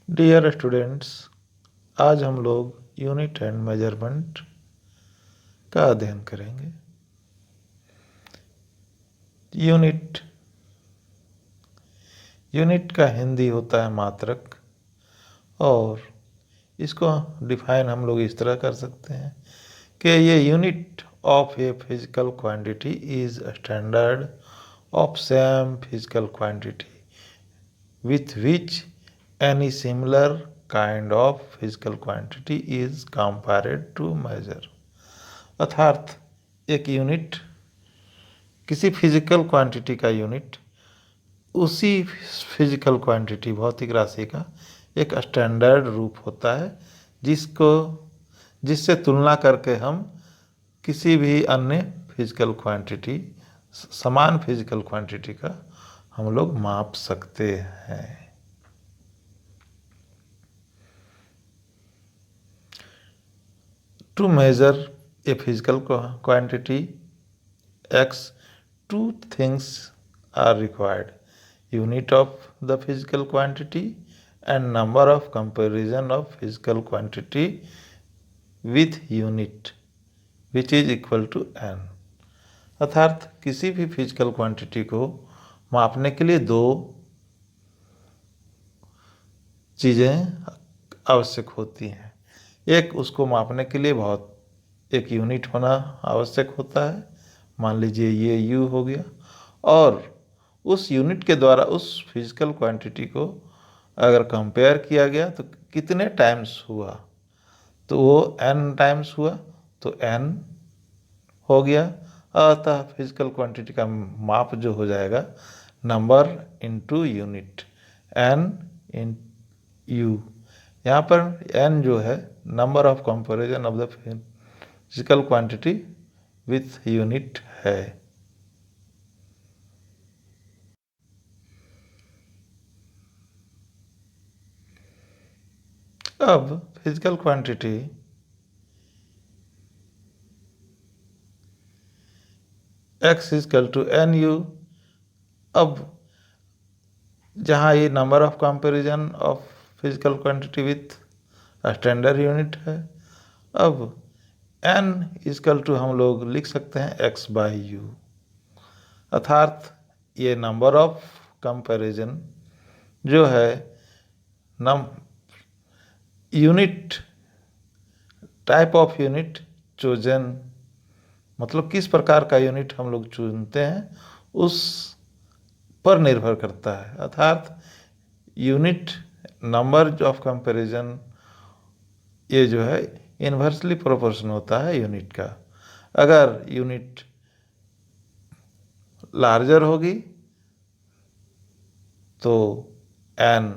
Dear students, आज हम लोग यूनिट एंड मेजरमेंट का अध्ययन करेंगे। यूनिट का हिंदी होता है मात्रक, और इसको डिफाइन हम लोग इस तरह कर सकते हैं कि ये unit of a physical quantity is standard of same physical quantity with which any similar kind of physical quantity is compared to measure। अर्थात एक यूनिट, किसी फिजिकल क्वांटिटी का यूनिट उसी फिजिकल क्वांटिटी भौतिक राशि का एक स्टैंडर्ड रूप होता है जिससे तुलना करके हम किसी भी अन्य फिजिकल क्वांटिटी, समान फिजिकल क्वांटिटी का हम लोग माप सकते हैं। To measure a physical quantity x, two things are required: unit of the physical quantity and number of comparison of physical quantity with unit, which is equal to n। अर्थात किसी भी physical quantity को मापने के लिए दो चीज़ें आवश्यक होती हैं। एक, उसको मापने के लिए एक यूनिट होना आवश्यक होता है, मान लीजिए ये यू हो गया, और उस यूनिट के द्वारा उस फिजिकल क्वांटिटी को अगर कंपेयर किया गया तो कितने टाइम्स हुआ, तो वो n टाइम्स हुआ तो n हो गया। अतः फिजिकल क्वांटिटी का माप जो हो जाएगा number into unit, n in U. यहाँ पर n जो है number of comparison of the physical quantity with unit है। अब physical quantity x is equal to N U. अब जहाँ ये number of comparison of physical quantity with standard unit है, अब n इजकल टू हम लोग लिख सकते हैं x बाई यू। अर्थात ये नंबर ऑफ कंपैरिजन जो है unit, type of unit chosen, मतलब किस प्रकार का यूनिट हम लोग चुनते हैं उस पर निर्भर करता है। अर्थात यूनिट नंबर ऑफ कंपैरिजन ये जो है इन्वर्सली प्रोपोर्शन होता है यूनिट का। अगर यूनिट लार्जर होगी तो n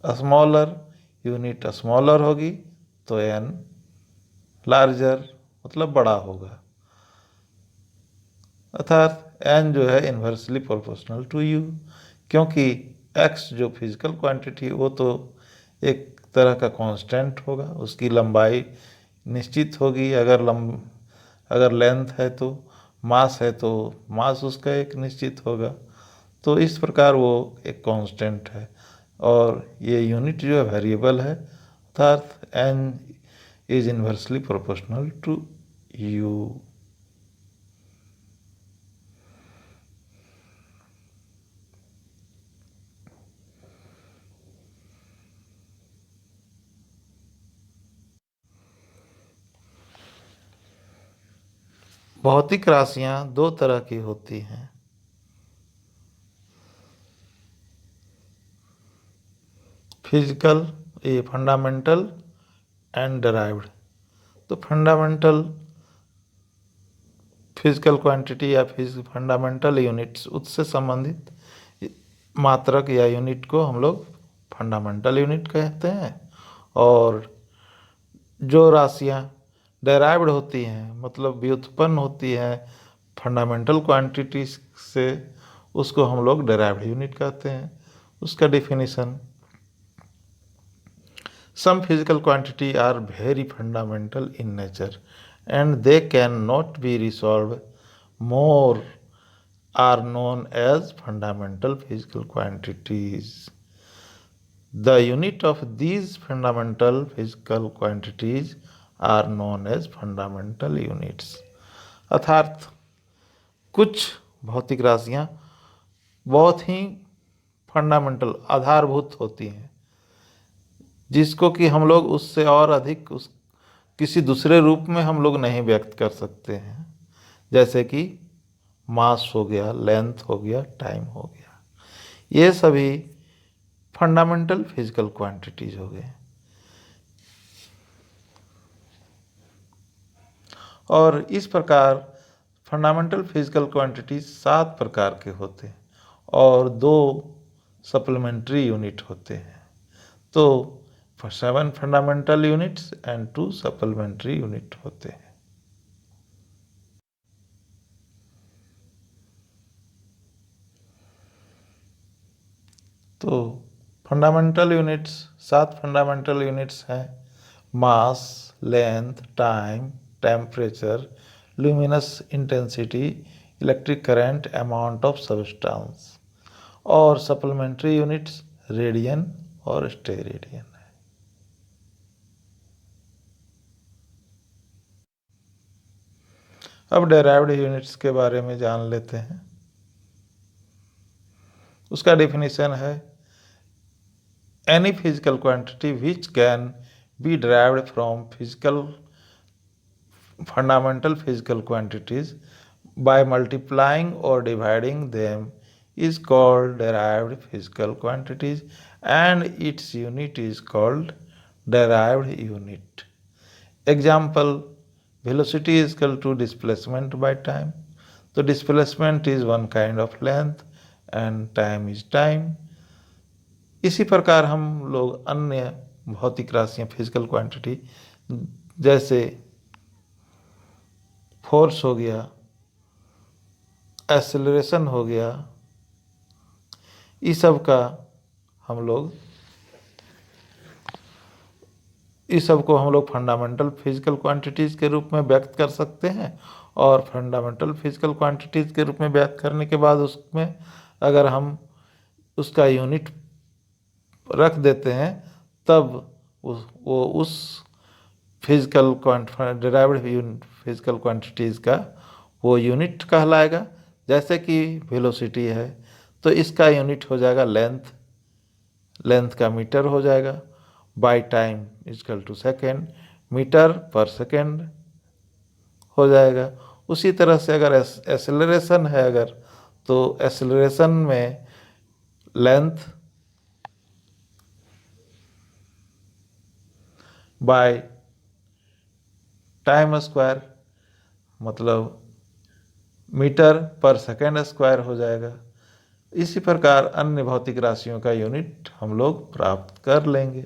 स्मॉलर, यूनिट स्मॉलर होगी तो n लार्जर, मतलब बड़ा होगा। अर्थात n जो है इन्वर्सली प्रोपोर्शनल टू u, क्योंकि x जो फिजिकल क्वांटिटी वो तो एक तरह का कांस्टेंट होगा, उसकी लंबाई निश्चित होगी। अगर लेंथ है तो मास है तो मास उसका एक निश्चित होगा। तो इस प्रकार वो एक कांस्टेंट है, और ये यूनिट जो है वेरिएबल है। अर्थात n is inversely proportional to u। भौतिक राशियां दो तरह की होती हैं, फिजिकल, ये फंडामेंटल एंड डिराइव्ड। तो फंडामेंटल फिजिकल क्वांटिटी या फंडामेंटल यूनिट्स, उससे संबंधित मात्रक या यूनिट को हम लोग फंडामेंटल यूनिट कहते हैं। और जो राशियाँ डेराइव्ड होती हैं, मतलब व्युत्पन्न होती हैं फंडामेंटल क्वांटिटी से, उसको हम लोग डेराइव्ड यूनिट कहते हैं। उसका definition: some physical quantity are very fundamental in nature and they cannot be resolved more are known as fundamental physical quantities। The unit of these fundamental physical quantities are known as fundamental units. अर्थात कुछ भौतिक राशियाँ बहुत ही fundamental आधारभूत होती हैं, जिसको कि हम लोग उससे और अधिक उस किसी दूसरे रूप में हम लोग नहीं व्यक्त कर सकते हैं, जैसे कि मास हो गया, लेंथ हो गया, टाइम हो गया। ये सभी फंडामेंटल फिजिकल क्वांटिटीज हो गए। और इस प्रकार फंडामेंटल फिजिकल क्वांटिटीज 7 प्रकार के होते हैं और 2 सप्लीमेंट्री यूनिट होते हैं। तो 7 fundamental units and 2 supplementary unit होते हैं। तो फंडामेंटल यूनिट्स 7 फंडामेंटल यूनिट्स हैं: mass, length, time, temperature, luminous intensity, electric current, amount of substance. और सप्लीमेंट्री यूनिट्स रेडियन और स्टेरेडियन है। अब डेराइव्ड यूनिट्स के बारे में जान लेते हैं। उसका डेफिनेशन है any physical quantity which can be derived from fundamental physical quantities by multiplying or dividing them is called derived physical quantities, and its unit is called derived unit. Example: velocity is equal to displacement by time. So displacement is one kind of length and time is time. इसी प्रकार हम लोग अन्य भौतिक राशियाँ physical quantity जैसे force हो गया, acceleration हो गया, इस सब को हम लोग फंडामेंटल फिजिकल क्वांटिटीज़ के रूप में व्यक्त कर सकते हैं। और फंडामेंटल फिजिकल क्वांटिटीज़ के रूप में व्यक्त करने के बाद उसमें अगर हम उसका यूनिट रख देते हैं, तब वो उस फिजिकल डेराइव्ड फिजिकल क्वांटिटीज़ का वो यूनिट कहलाएगा। जैसे कि वेलोसिटी है तो इसका यूनिट हो जाएगा लेंथ का मीटर हो जाएगा, by time equal to second, metre पर सेकेंड हो जाएगा। उसी तरह से अगर एक्सेलरेशन है तो एक्सेलरेशन में लेंथ बाय टाइम स्क्वायर मतलब मीटर पर सेकेंड स्क्वायर हो जाएगा। इसी प्रकार अन्य भौतिक राशियों का यूनिट हम लोग प्राप्त कर लेंगे।